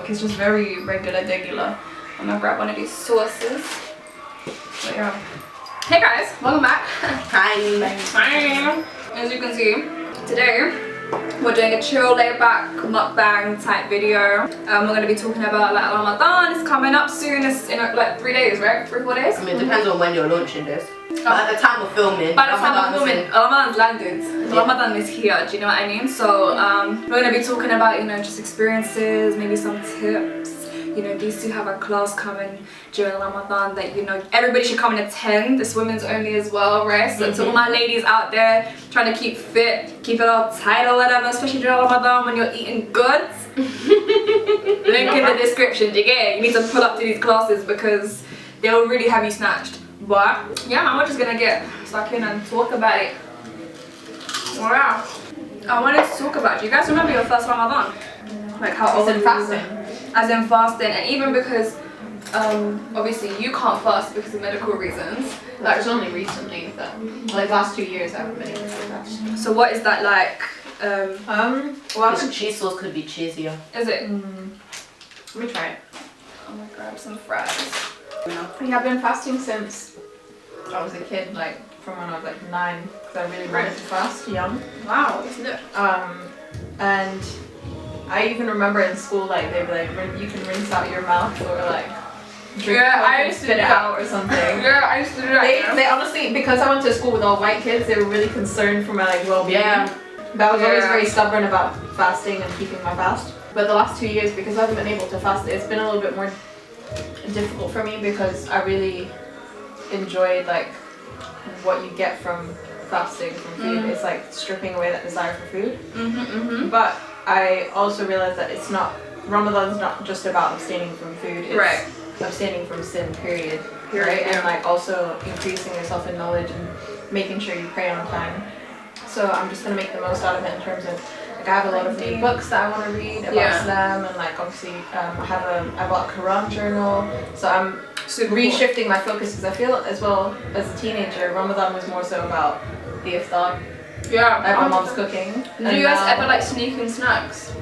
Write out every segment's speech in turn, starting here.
look. It's just very regular. I'm gonna grab one of these sauces. But yeah. Hey guys, welcome back. Hi. As you can see, today we're doing a chill, laid back mukbang type video. We're going to be talking about like Ramadan. It's coming up soon. It's in like 3 days, right? 3 or 4 days? I mean, it depends on when you're launching this. But at the time of filming, Ramadan's landed. Yeah. Ramadan is here, do you know what I mean? So we're going to be talking about, you know, just experiences, maybe some tips. You know, these two have a class coming during Ramadan that, you know, everybody should come and attend. It's women's only as well, right? So to all my ladies out there trying to keep fit, keep it all tight or whatever, especially during Ramadan when you're eating good. Link in the description, do you get it? You need to pull up to these classes because they'll really have you snatched. But yeah, I'm just gonna get stuck in and talk about it. Wow. I wanted to talk about, do you guys remember your first Ramadan? Like how old? As in fasting, and even because obviously you can't fast because of medical reasons. Like it's only recently that, like last 2 years I haven't been able to fast. So what is that like? Well, the cheese sauce could be cheesier. Is it? Let me try it. I'm gonna grab some fries. Yeah, I've been fasting since I was a kid, like from when I was like 9, because I really wanted to fast young. Wow, isn't it? And I even remember in school, like they'd be like, you can rinse out your mouth or like drink and spit it out or something. Yeah, I used to do that. They honestly, because I went to school with all white kids, they were really concerned for my like well-being. Yeah. But I was always very stubborn about fasting and keeping my fast. But the last 2 years, because I haven't been able to fast, it's been a little bit more difficult for me because I really enjoyed like what you get from fasting from food. It's like stripping away that desire for food. But I also realized that it's not, Ramadan's not just about abstaining from food, it's abstaining from sin, period. Right? And like also increasing yourself in knowledge and making sure you pray on time. So I'm just gonna make the most out of it in terms of, like I have a lot of new books that I want to read about Islam, and like obviously I bought a Quran journal, so I'm reshifting my focus because I feel as well as a teenager, Ramadan was more so about the iftar. Yeah, like my mom's cooking. Did you guys ever like sneak in snacks?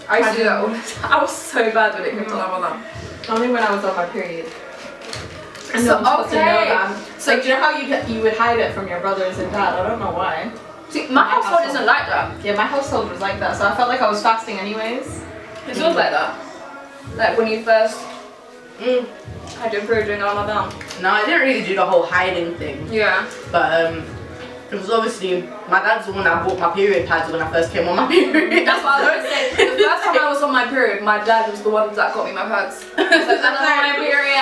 I used to do that all the time. I was so bad when it came to Ramadan. Only when I was on my period. And so, no one's supposed to know that. So like, do you know how you would hide it from your brothers and dad? I don't know why. See, my household isn't like that. Yeah, my household was like that, so I felt like I was fasting anyways. It's always like that. Like when you first had your period during Ramadan. No, I didn't really do the whole hiding thing. Yeah. But it was obviously, my dad's the one that bought my period pads when I first came on my period. That's what I was going to say. The first time I was on my period, my dad was the one that got me my pads. I'm on my period.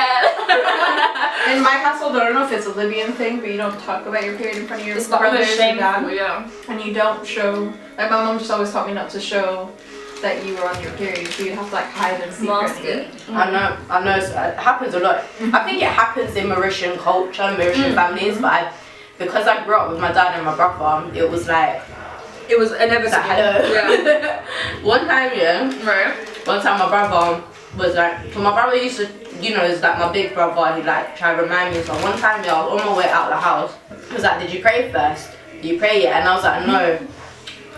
In my household, I don't know if it's a Libyan thing, but you don't talk about your period in front of your brothers and dad. Yeah. And you don't show, like my mom just always taught me not to show that you were on your period, so you'd have to like hide and secretly. I know, it happens a lot. I think it happens in Mauritian culture, Mauritian families, but because I grew up with my dad and my brother, it was like, it was inevitable. Yeah. One time my brother was like, so my brother used to, you know, it's like my big brother, he like tried to remind me. So one time, I was on my way out of the house, he was like, did you pray first? Did you pray yet? And I was like, no.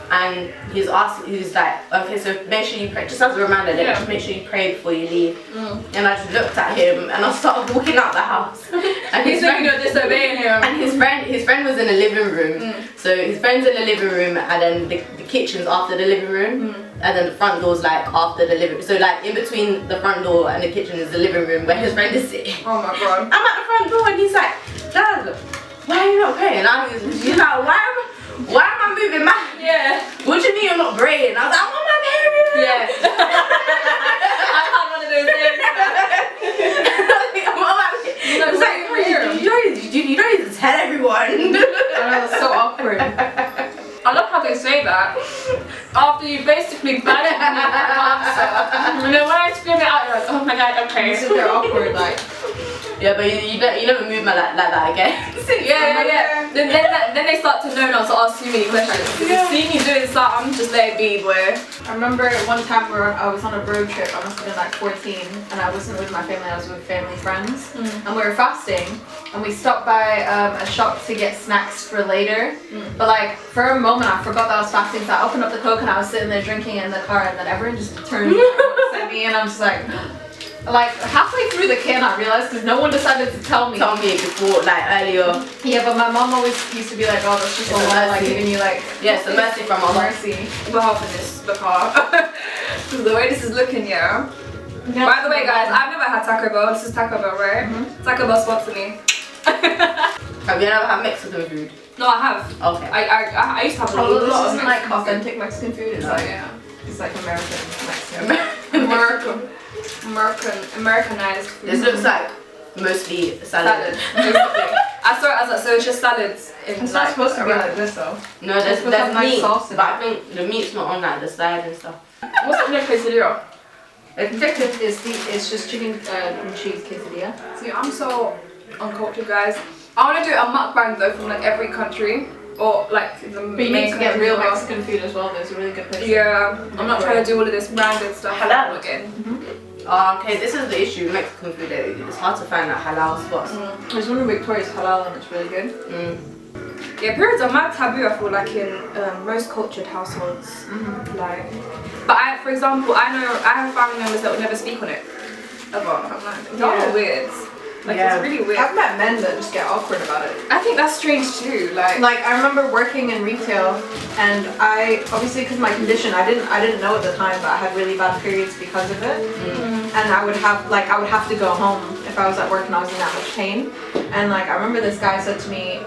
And he's like, okay, so make sure you pray, just as a reminder, just make sure you pray before you leave. And I just looked at him and I started walking out the house. And he's thinking you're disobeying him. And his friend was in the living room. So his friend's in the living room, and then the kitchen's after the living room, and then the front door's like after the living room. So like in between the front door and the kitchen is the living room where his friend is sitting. Oh my god. I'm at the front door and he's like, Dad, why are you not praying? And I was, he's like, why am I moving my? Yeah. What do you mean you're not praying? I was like, I'm on my period. Yeah. I had one of those days. I'm on my period. It's like, you don't need to tell everyone. I know, it's so awkward. I love how they say that after you basically badgered me for an answer. And then when I scream it out, you're like, oh my god, okay. You sit there awkward, like. Yeah, but you never move like that again. Yeah. Then they start to know not to ask too many questions. If you see me doing something, just let it be, boy. I remember one time where I was on a road trip. I must have been like 14, and I wasn't with my family. I was with family friends, and we were fasting. And we stopped by a shop to get snacks for later. But like for a moment, I forgot that I was fasting. So I opened up the Coke and I was sitting there drinking in the car, and then everyone just turned. to me, and I'm just like halfway through the can, I realized because no one decided to tell me. Tell me before, like earlier. Yeah, but my mom always used to be like, "Oh, that's just a lot, like giving you like." Yes, the mercy from our mercy. We're half in this, the car. Because the way this is looking, yeah. By the way, guys, I've never had Taco Bell. This is Taco Bell, right? Taco Bell sponsor me. Have you ever had Mexican food? No, I have. Okay. I used to have A lot of Mexican like food. authentic Mexican food. It's like it's like American Mexican. Americanized food. This looks like mostly salad. I saw it as so it's just salads. It's not supposed to be like this though. No, there's nice meat, sauce in but I think the meat's not on like the side and stuff. What's in your quesadilla? It's just chicken and cheese quesadilla. See, I'm so uncultured, guys. I want to do a mukbang though from like every country or like the But you need to get country real as well. Mexican food as well. There's a really good place. Yeah, I'm not trying to do all of this random stuff. Halal again. Okay, this is the issue with Mexican food. It's hard to find like halal spots. There's one in Victoria's halal and it's really good. Yeah, periods are mad taboo, I feel like, in most cultured households. Like, but for example, I have family members that would never speak on it. Ever. I'm like, y'all are weird. Like, it's really weird. I've met men that just get awkward about it. I think that's strange too. Like I remember working in retail, and I obviously because my condition, I didn't know at the time, but I had really bad periods because of it. And I would have to go home if I was at work and I was in that much pain. And like I remember this guy said to me,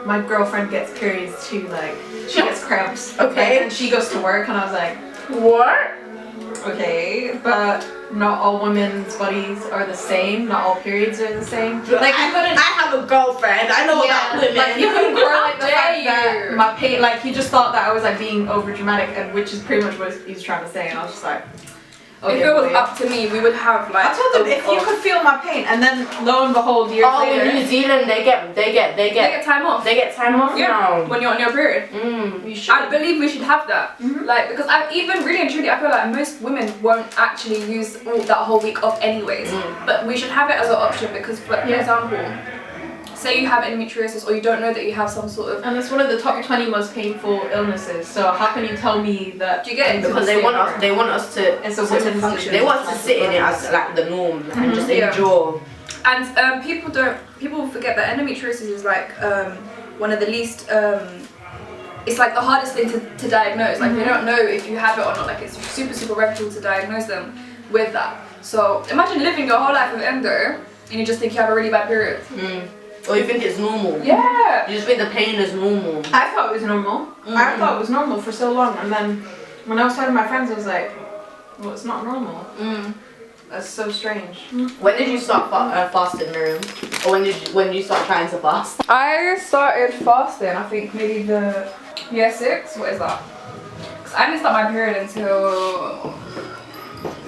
my girlfriend gets periods too. Like she gets cramps. Okay. And she goes to work, and I was like, What? okay, but not all women's bodies are the same. Not all periods are the same. Like I have a girlfriend. I know about women. like you couldn't correlate the How fact that dare you. my pain. Like he just thought that I was like being over dramatic, and which is pretty much what he was trying to say. And I was just like, if it was up to me, we would have like. I told him if you could feel my pain, and then lo and behold, years later, in New Zealand they get time off. They get time off now. When you're on your period. you should. I believe we should have that. Like, because I even really and truly, I feel like most women won't actually use that whole week off anyways. But we should have it as an option because, for example, say you have endometriosis or you don't know that you have some sort of. And it's one of the top 20 most painful illnesses. So how can you tell me that? Do you get it? Because they want us to. It's a women's function. They want us to sit in it as like the norm and just endure. And people forget that endometriosis is like one of the least. It's like the hardest thing to diagnose. Like they don't know if you have it or not. Like it's super reputable to diagnose them with that. So imagine living your whole life with endo and you just think you have a really bad period. Or you think it's normal. Yeah. You just think the pain is normal. I thought it was normal. I thought it was normal for so long, and then when I was talking to my friends, I was like, "Well, it's not normal." That's so strange. When did you start fasting, Miriam? Or when did you start trying to fast? I started fasting. I think maybe the year 6. What is that? Because I didn't start my period until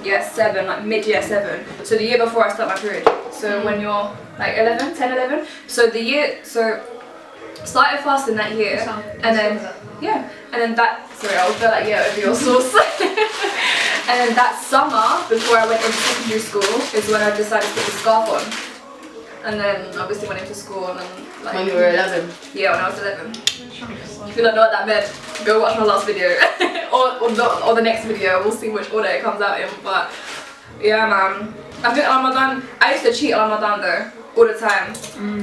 year 7, like mid year 7. So the year before I start my period. So when you're like 10, 11. So started fasting that year, and then and then that. Sorry, I'll go like over your sauce. And then that summer, before I went into secondary school, is when I decided to put the scarf on. And then obviously went into school and then like. When you were 11. Yeah, when I was 11. If you don't know what that meant, go watch my last video or the next video. We'll see which order it comes out in. But yeah, man. I think Ramadan. I used to cheat on Ramadan though all the time.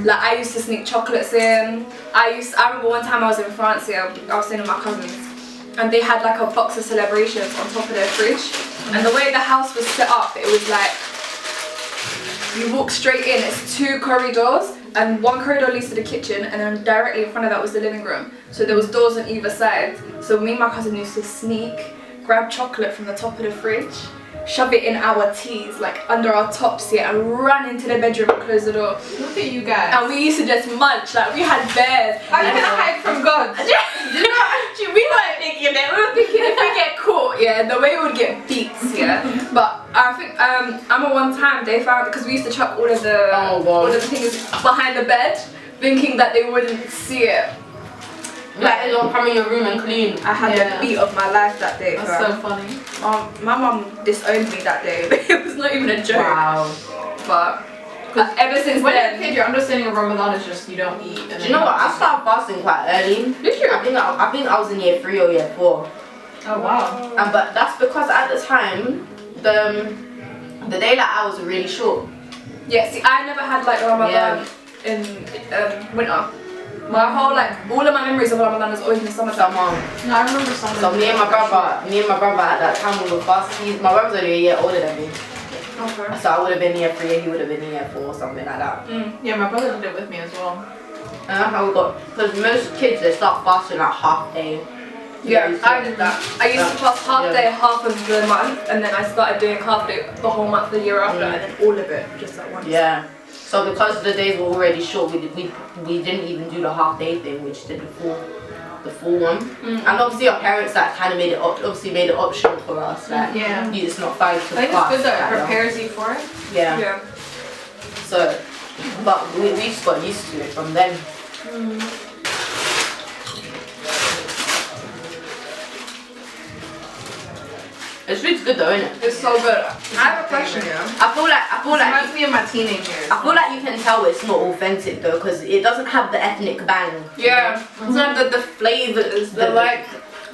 Like I used to sneak chocolates in. I remember one time I was in France. Yeah, I was staying with my cousins, and they had like a box of celebrations on top of their fridge. And the way the house was set up, it was like you walk straight in. It's 2 corridors. And one corridor leads to the kitchen, and then directly in front of that was the living room. So there was doors on either side. So me and my cousin used to sneak, grab chocolate from the top of the fridge, shove it in our teas, like under our tops here, and run into the bedroom and close the door. Look at you guys. And we used to just munch, like we had bears. Are you gonna hide from God? We weren't thinking it. We were thinking if we get caught, the way we would get beat, But I think one time they found, because we used to chuck all of the things behind the bed, thinking that they wouldn't see it. Like they don't come in your room and clean. I had the beat of my life that day. That's so funny. My mum disowned me that day. It was not even a joke. Wow. But ever since when then, you're a kid, your understanding of Ramadan is just you don't eat. And Do you know what? I started fasting quite early. Did you? I think I was in year 3 or year 4. Oh wow. But that's because at the time the daylight hours are really short. Yeah, see, I never had like Ramadan in winter. My whole all of my memories of Ramadan is always in the summertime. No, I remember summer. So me and my brother at that time we were fasting. My brother's only a year older than me. Okay. So I would have been year 3, he would have been year 4, something like that. Yeah, my brother did it with me as well. And that's how we got, because most kids they start fasting like half day. Yeah, I did that. I used to fast half day, half of the month, and then I started doing half day the whole month the year after, and then all of it just at once. Yeah. So because the days were already short, we didn't even do the half day thing, we just did the full one. And obviously our parents kind of made it optional for us. It's not 5 to 5. I think it's good that it prepares you for it. Yeah. Yeah. So, but we just got used to it from then. It's really good though, isn't it? It's so good. I have a question, I feel like reminds me of my teenage years. I feel like you can tell it's not authentic though, because it doesn't have the ethnic bang. Yeah. It's not the flavors, the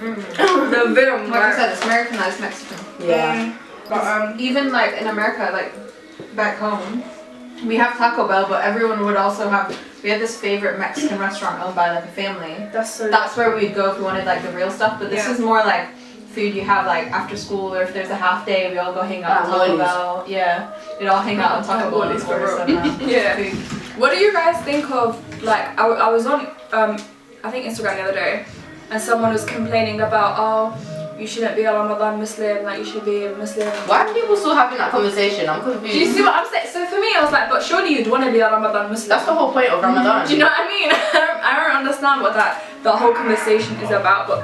venom. Like I said, it's Americanized Mexican. Yeah. But even like in America, like back home, we have Taco Bell, but everyone would also have. We had this favorite Mexican restaurant owned by like a family. That's where we'd go if we wanted like the real stuff. But this is more like food you have like after school, or if there's a half day, we all go hang out at Taco Bell. Yeah, we'd all hang out on Taco Bell and order some food. What do you guys think of like? I was on I think Instagram the other day, and someone was complaining about you shouldn't be a Ramadan Muslim, like you should be a Muslim. Why are people still having that conversation? I'm confused. Do you see what I'm saying? So for me, I was like, but surely you'd want to be a Ramadan Muslim. That's the whole point of Ramadan. Do you know what I mean? I don't understand what the whole conversation is about. But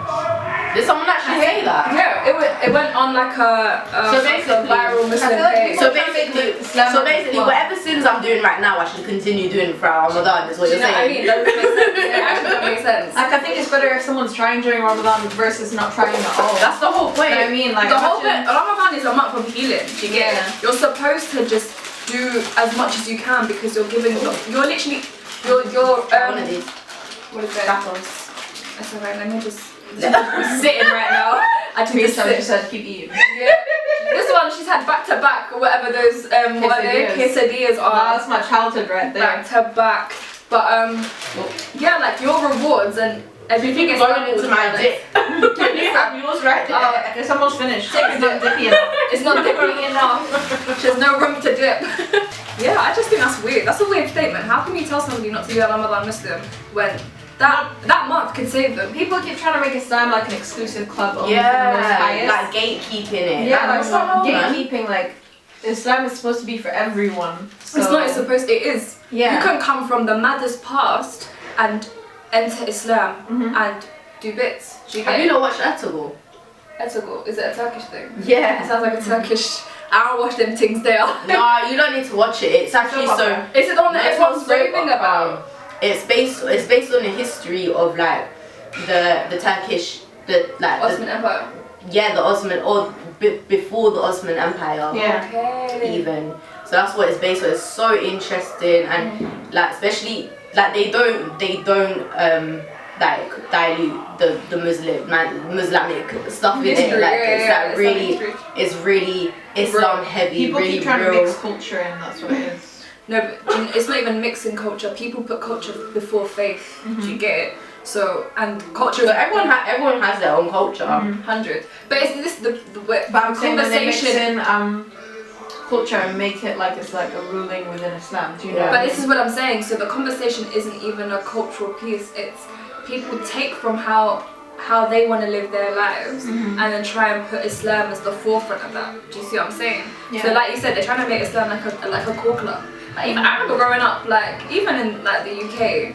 did someone actually say that? Yeah, it went on like a viral Muslim page. So basically, whatever sins I'm doing right now, I should continue doing throughout Ramadan. Is what you're saying? Do you know what I mean? That doesn't make sense. It actually doesn't make sense. Like I think it's better if someone's trying during Ramadan versus not trying at all. That's the whole point. You know what I mean? Like the whole point. Ramadan is a month of healing. Do you get it? You're supposed to just do as much as you can because you're giving. You're literally. You're one of these. What is it? Apples. That's alright. Let me just. Sitting right now. I just said keep eating. Yeah. This one she's had back to back or whatever those quesadillas are. That's my childhood right there. Back to back. But yeah, like your rewards and everything is going into my dip. You have yours right there. It's almost finished. It's not dippy enough. It's not dipping enough. There's no room to dip. Yeah, I just think that's weird. That's a weird statement. How can you tell somebody not to be a Ramadan Muslim when that month could save them? People keep trying to make Islam like an exclusive club only for the most highest. Like gatekeeping it. Yeah, like gatekeeping, like Islam is supposed to be for everyone. So. It's not supposed. It is. Yeah. You can come from the maddest past and enter Islam and do bits. Have you not watched Ertugrul? Ertugrul, is it a Turkish thing? Yeah. It sounds like a Turkish. I don't watch them things there. No, you don't need to watch it. It's actually so. Is it the one that everyone's raving about? It's based on the history of like the Turkish Ottoman Empire. Yeah, the Ottoman or before the Ottoman Empire. Yeah. Okay. Even so, that's what it's based on. It's so interesting and like especially like they don't like dilute the Muslimic stuff in it. Like it's really Islam heavy. People really keep trying real. to mix culture in. That's what it is. No, but it's not even mixing culture. People put culture before faith. Do you get it? So and culture. So everyone has their own culture. 100. But is this the conversation? Culture and make it like it's like a ruling within Islam. Do you know? But this is what I'm saying. So the conversation isn't even a cultural piece. It's people take from how they want to live their lives and then try and put Islam as the forefront of that. Do you see what I'm saying? Yeah. So like you said, they're trying to make Islam like a core club. Like even I remember growing up, like even in like the UK,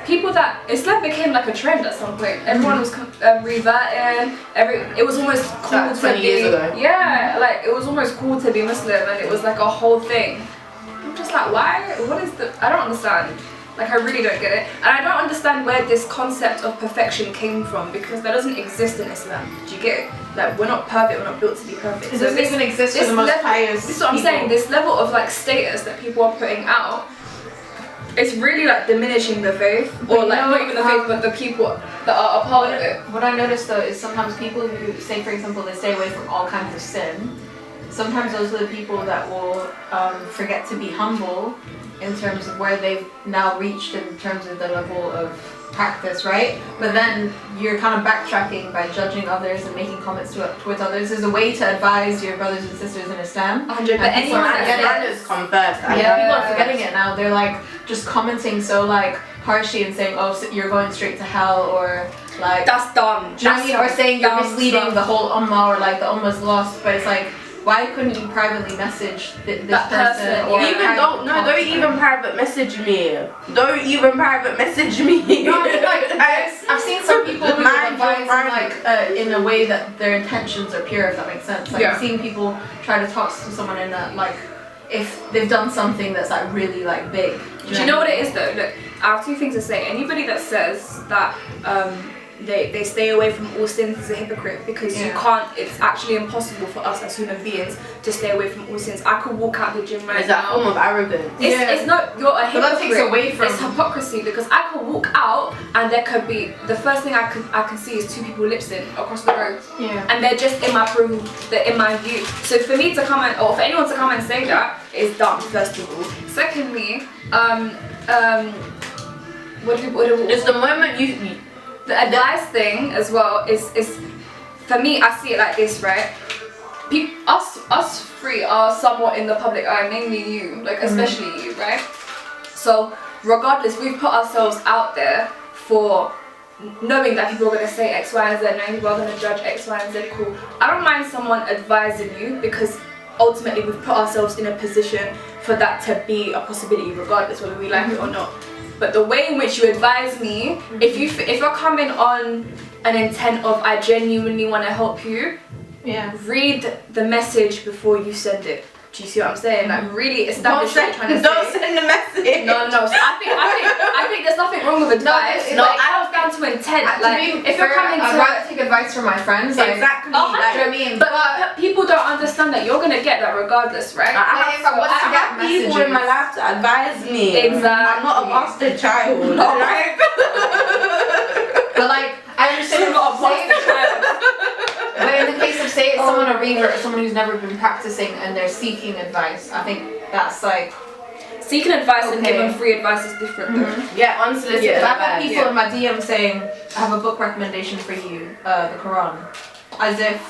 people that Islam became like a trend at some point. Everyone was reverting. It was almost cool like to 20 be. years ago. Yeah, like it was almost cool to be Muslim, and it was like a whole thing. I'm just like, why? What is the? I don't understand. Like I really don't get it, and I don't understand where this concept of perfection came from because that doesn't exist in Islam. Do you get it? Like we're not perfect. We're not built to be perfect. It doesn't even exist for the most pious. This is what I'm saying. This level of like status that people are putting out, it's really like diminishing the faith, or like not even the faith, but the people that are a part of it. What I noticed though is sometimes people who say, for example, they stay away from all kinds of sin. sometimes those are the people that will forget to be humble in terms of where they've now reached in terms of the level of practice, right? But then you're kind of backtracking by judging others and making comments towards others. There's a way to advise your brothers and sisters in Islam. 100. But anyone that come first. Yeah, people are forgetting it now. They're like just commenting so like harshly and saying, oh, so you're going straight to hell, or like that's dumb. Do you know what I mean? Or saying you're misleading the whole ummah, or like the ummah's lost. But it's like, why couldn't you privately message this person? Or even don't even private message me. Don't even private message me. No, like, I've seen some people who advise like in a way that their intentions are pure, if that makes sense. Like I've seen people try to talk to someone in that, like, if they've done something that's like really like big. Do you know what it is though? Look, I have two things to say. Anybody that says that they stay away from all sins is a hypocrite, because you can't, it's actually impossible for us as human beings to stay away from all sins. I could walk out the gym right now. It's a form of arrogance. It's not, you're a hypocrite. But that takes away from... It's hypocrisy, because I could walk out and there could be, the first thing I can see is two people lip sync across the road. Yeah. And they're just in my approval, they're in my view. So for me to come and, or for anyone to come and say that is dumb, first of all. Secondly, it's the moment you... The advice thing as well is for me, I see it like this, right? Us three are somewhat in the public eye, mainly you, like especially you, right? So regardless, we've put ourselves out there for knowing that people are going to say X, Y, and Z, knowing people are going to judge X, Y, and Z. Cool. I don't mind someone advising you, because ultimately we've put ourselves in a position for that to be a possibility, regardless whether we like it or not. But the way in which you advise me, if you're coming on an intent of I genuinely want to help you, read the message before you send it. Do you see what I'm saying? Like really establish what you're trying to say. Don't send the message. No. So I think there's nothing wrong with advice. No, it comes down to intent. Like if you're coming to, I'd rather take advice from my friends. Like, exactly. Like, you know what I mean? But people don't understand that you're gonna get that regardless, right? I have people in my life to advise me. Exactly. I'm not a bastard child. Right? But like, I understand what a bastard child. But in the case of, say, it's someone a revert, someone who's never been practicing and they're seeking advice, I think that's like... Seeking advice and giving free advice is different though. Yeah, unsolicited advice. I've had people in my DM saying, I have a book recommendation for you, the Quran. As if,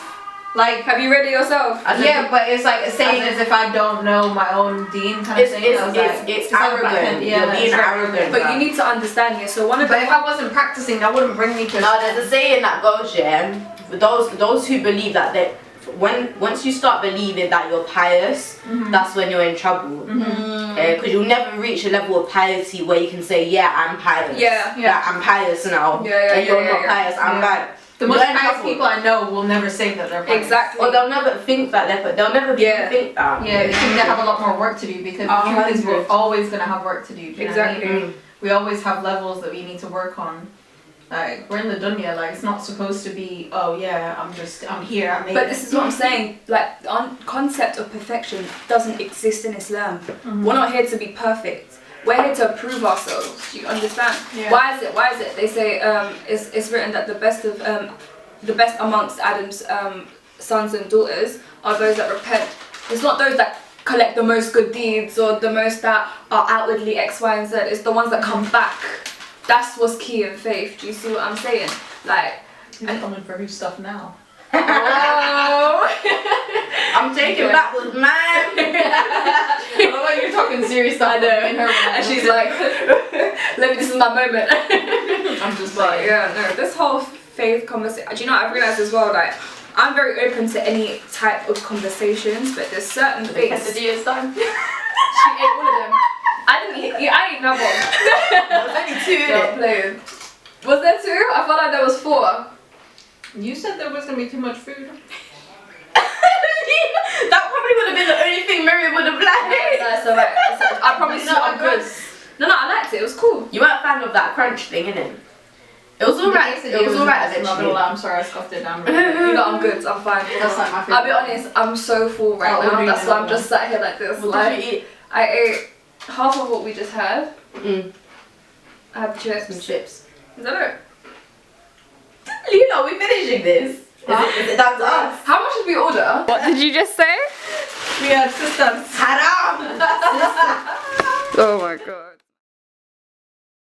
like... Have you read it yourself? But it's like saying as if I don't know my own deen kind of thing. It's arrogant. You're being arrogant. But you need to understand, so one of the... But if I wasn't practicing, that wouldn't bring me to... No, there's a saying that goes, for those who believe that once you start believing that you're pious, that's when you're in trouble. Because you'll never reach a level of piety where you can say, yeah, I'm pious. Yeah, I'm pious now. And you're not pious, I'm bad. The most pious people I know will never say that they're pious. Exactly. Or they'll never think that they'll never think that. Yeah, they think they have a lot more work to do, because the truth is we're always going to have work to do. Exactly. What I mean? We always have levels that we need to work on. Like, we're in the dunya, like, it's not supposed to be, oh yeah, I'm here, I made But it. this is what I'm saying, like, the concept of perfection doesn't exist in Islam. We're not here to be perfect. We're here to prove ourselves. Do you understand? Yeah. Why is it? They say it's written that the best amongst Adam's sons and daughters are those that repent. It's not those that collect the most good deeds or the most that are outwardly X, Y, and Z. It's the ones that come back. That's what's key in faith. Do you see what I'm saying? Like, I'm coming for whose stuff now. Oh. I'm taking back with mine. I don't know you're talking serious stuff. I know. And she's like, this is my moment. I'm just like, this whole faith conversation. Do you know what I've realized as well? Like, I'm very open to any type of conversations, but there's certain things. Quesadillas done. She ate all of them. I ate another one. There was only 2 in it. Was there 2? I felt like there was 4. You said there was gonna be too much food. That probably would have been the only thing Miriam would have liked. That's alright. I promise you I'm good. No, I liked it. It was cool. You weren't a fan of that crunch thing, innit? It was alright. It was alright eventually. I'm sorry, I scuffed it down. You know, I'm good. I'm fine. That's like my favorite. I'll be honest. I'm so full right now. That's why I'm just sat here like this. What did you eat? I ate half of what we just had. I had chips. Some chips. Is that it? Lena, are we finishing this? Is it down to us? How much did we order? What did you just say? We are sisters. Haram! Oh my god.